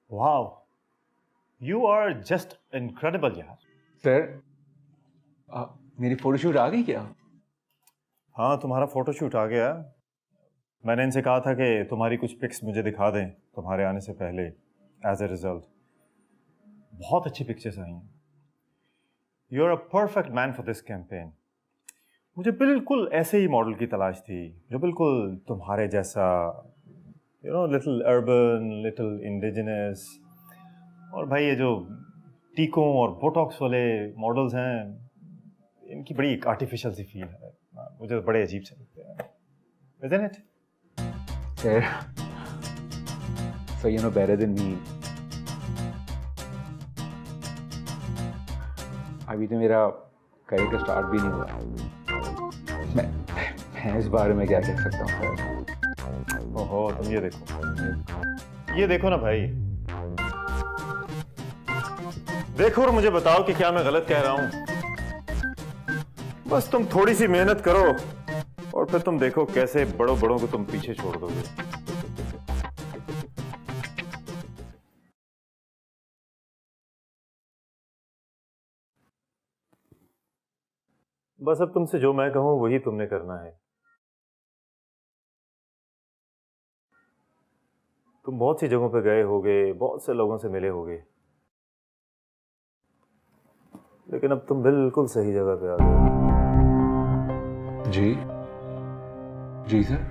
Wow, you are just incredible यार। Sir मेरी photoshoot आ गई क्या? हाँ, तुम्हारा फोटोशूट आ गया। मैंने इनसे कहा था कि तुम्हारी कुछ पिक्स मुझे दिखा दें तुम्हारे आने से पहले। एज ए रिजल्ट बहुत अच्छी पिक्चर्स आई हैं। You are a perfect man for this campaign. मुझे बिल्कुल ऐसे ही मॉडल की तलाश थी जो बिल्कुल तुम्हारे जैसा, लिटिल अर्बन, लिटिल इंडिजिनस। और भाई ये जो टीकों और बोटॉक्स वाले मॉडल्स हैं, इनकी बड़ी एक आर्टिफिशियल सी फील है। मुझे तो बड़े अजीब से लगते हैं। Isn't it? Sir, so you know better than me. अभी तो मेरा करियर का स्टार्ट भी नहीं हुआ। मैं इस बारे में क्या कह सकता हूँ सर? ओहो, तुम ये देखो ना भाई। देखो और मुझे बताओ कि क्या मैं गलत कह रहा हूं। बस तुम थोड़ी सी मेहनत करो और फिर तुम देखो कैसे बड़ों बड़ों को तुम पीछे छोड़ दोगे। बस अब तुमसे जो मैं कहूं वही तुमने करना है। तुम बहुत सी जगहों पे गए होगे, बहुत से लोगों से मिले होगे, लेकिन अब तुम बिल्कुल सही जगह पे आ गए। जी जी सर।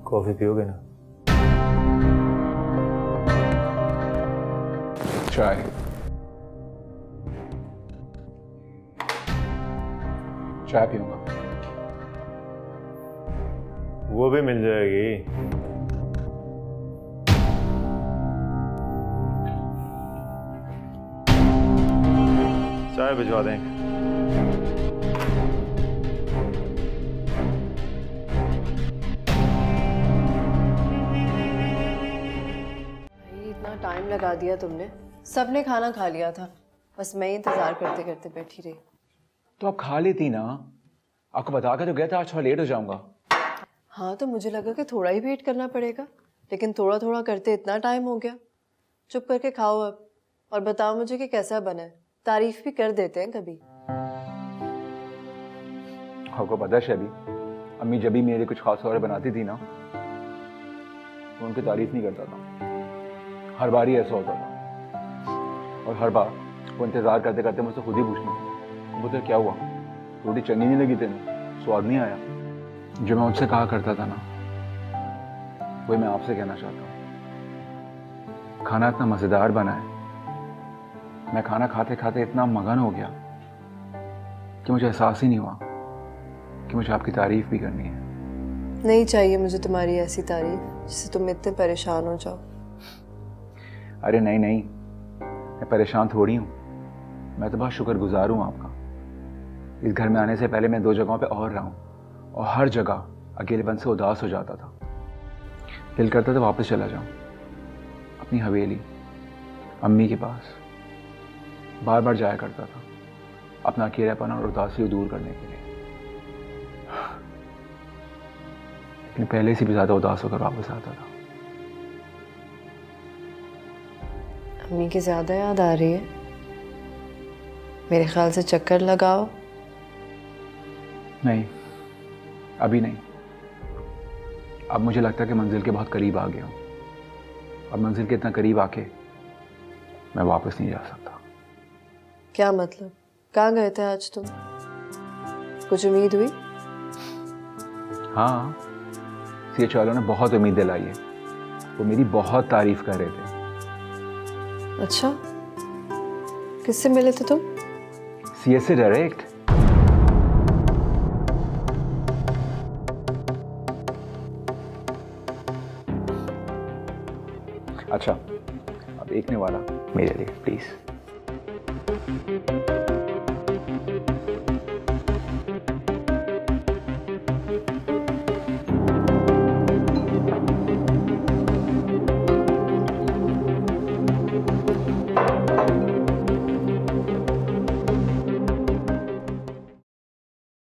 कॉफी पियोगे ना? चाय। चाय पीऊंगा। वो भी मिल जाएगी। चाय भिजवा दें। इतना टाइम लगा दिया तुमने। सबने खाना खा लिया था, बस मैं ही इंतजार करते करते बैठी रही। तो आप खा लेती ना, आपको बता के तो गया था आज थोड़ा लेट हो जाऊंगा। हाँ, तो मुझे लगा कि थोड़ा ही वेट करना पड़ेगा, लेकिन थोड़ा थोड़ा करते इतना टाइम हो गया। चुप करके खाओ अब और बताओ मुझे कि कैसा बना है। तारीफ भी कर देते हैं कभी। आपको पता है शबी, अम्मी जब भी मेरे कुछ खास और बनाती थी ना, तो उनकी तारीफ नहीं करता था। हर बार ही ऐसा होता था और हर बार वो इंतजार करते करते मुझसे खुद ही पूछती, वो तो क्या हुआ, रोटी चंगी नहीं लगी तेने, स्वाद नहीं आया? जो मैं उनसे कहा करता था ना, वही मैं आपसे कहना चाहता हूँ। खाना इतना मज़ेदार बना है, मैं खाना खाते खाते इतना मगन हो गया कि मुझे एहसास ही नहीं हुआ कि मुझे आपकी तारीफ भी करनी है। नहीं चाहिए मुझे तुम्हारी ऐसी तारीफ जिससे तुम इतने परेशान हो जाओ। अरे नहीं नहीं, मैं परेशान थोड़ी हूँ, मैं तो बहुत शुक्रगुजार हूँ आपका। इस घर में आने से पहले मैं 2 जगहों पे और रहा हूँ और हर जगह अकेलेपन से उदास हो जाता था। दिल करता था वापस चला जाऊँ अपनी हवेली, अम्मी के पास। बार बार जाया करता था अपना अकेलापन और उदासी दूर करने के लिए, लेकिन पहले से भी ज़्यादा उदास होकर वापस आता था। अम्मी की ज़्यादा याद आ रही है? मेरे ख्याल से चक्कर लगाओ। नहीं, अभी नहीं। अब मुझे लगता है कि मंजिल के बहुत करीब आ गया हूँ और मंजिल के इतना करीब आके मैं वापस नहीं जा सकता। क्या मतलब? कहाँ गए थे आज तुम? कुछ उम्मीद हुई? हाँ, सीएच वालों ने बहुत उम्मीद दिलाई है, वो मेरी बहुत तारीफ कर रहे थे। अच्छा, किससे मिले थे तुम? सीएस से डायरेक्ट। अच्छा, अब एक ने वाला मेरे लिए प्लीज।